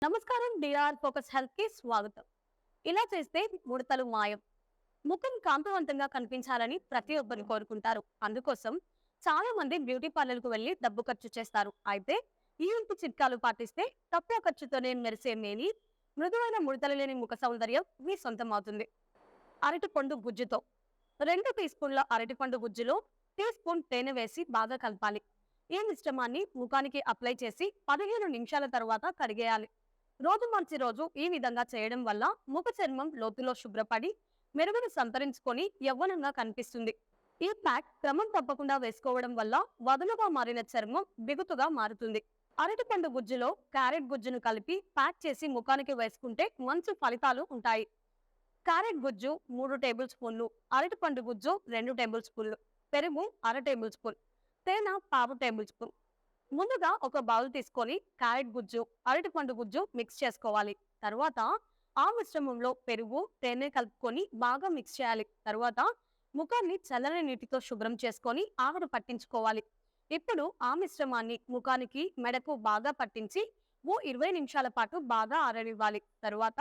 నమస్కారం. DR focus health కి స్వాగతం. ఇలా చేస్తే ముడతలు మాయం. ముఖం కాంతివంతంగా కనిపించాలని ప్రతి ఒక్కరు కోరుకుంటారు. అందుకోసం చాలా మంది బ్యూటీ పార్లర్ కు వెళ్లి డబ్బు ఖర్చు చేస్తారు. అయితే ఈ ఇంటి చిట్కాలు పాటిస్తే తక్కువ ఖర్చుతోనే మెరిసే మేని, మృదువైన ముడతలు లేని ముఖ సౌందర్యం మీ సొంతం అవుతుంది. అరటిపండు గుజ్జుతో 2 టీ స్పూన్ల అరటిపండు గుజ్జులో టీ స్పూన్ తేనె వేసి బాగా కలపాలి. ఈ మిశ్రమాన్ని ముఖానికి అప్లై చేసి 15 నిమిషాల తర్వాత కడిగేయాలి. రోజు మార్చి రోజు ఈ విధంగా చేయడం వల్ల ముఖ చర్మం లోతులో శుభ్రపడి మెరుగును సంతరించుకొని యవ్వనంగా కనిపిస్తుంది. ఈ ప్యాక్ క్రమం తప్పకుండా వేసుకోవడం వల్ల వదులుగా మారిన చర్మం బిగుతుగా మారుతుంది. అరటిపండు గుజ్జులో క్యారెట్ గుజ్జును కలిపి ప్యాక్ చేసి ముఖానికి వేసుకుంటే మంచి ఫలితాలు ఉంటాయి. క్యారెట్ గుజ్జు 3 టేబుల్ స్పూన్లు, అరటిపండు గుజ్జు 2 టేబుల్ స్పూన్లు, పెరుగు 1/2 టేబుల్ స్పూన్, తేనె 1/2 టేబుల్ స్పూన్. ముందుగా ఒక బౌల్ తీసుకొని క్యారెట్ గుజ్జు, అరటిపండు గుజ్జు మిక్స్ చేసుకోవాలి. తర్వాత ఆ మిశ్రమంలో పెరుగు, తేనె కలుపుకొని బాగా మిక్స్ చేయాలి. తర్వాత ముఖాన్ని చల్లని నీటితో శుభ్రం చేసుకొని ఆవిరి పట్టించుకోవాలి. ఇప్పుడు ఆ మిశ్రమాన్ని ముఖానికి, మెడకు బాగా పట్టించి 20 నిమిషాల పాటు బాగా ఆరనివ్వాలి. తర్వాత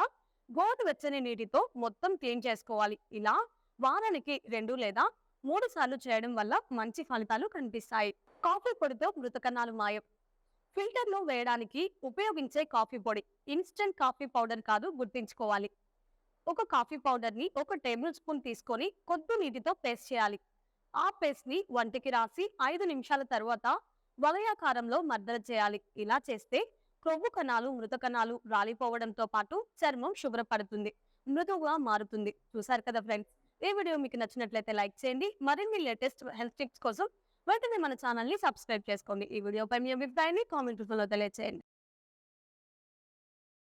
గోరువెచ్చని నీటితో మొత్తం క్లీన్ చేసుకోవాలి. ఇలా వారానికి 2 లేదా 3 సార్లు చేయడం వల్ల మంచి ఫలితాలు కనిపిస్తాయి. కాఫీ పొడితో మృత కణాలు మాయం. ఫిల్టర్ లో వేయడానికి ఉపయోగించే కాఫీ పొడి ఇన్స్టెంట్ కాఫీ పౌడర్ కాదు, గుర్తించుకోవాలి. ఒక కాఫీ పౌడర్ ని 1 టేబుల్ స్పూన్ తీసుకొని కొద్ది నీటితో పేస్ట్ చేయాలి. ఆ పేస్ట్ ని వంటికి రాసి 5 నిమిషాల తర్వాత వలయాకారంలో మర్దన చేయాలి. ఇలా చేస్తే క్రొవ్వు కణాలు, మృత కణాలు రాలిపోవడంతో పాటు చర్మం శుభ్రపడుతుంది, మృదువుగా మారుతుంది. చూసారు కదా ఫ్రెండ్స్, ఈ వీడియో మీకు నచ్చినట్లయితే లైక్ చేయండి. మరిన్ని లేటెస్ట్ హెల్త్ టిప్స్ కోసం వెంటనే మన ఛానల్ ని సబ్స్క్రైబ్ చేసుకోండి. ఈ వీడియోపై మీ అభిప్రాయాన్ని కామెంట్ రూపంలో తెలియజేయండి.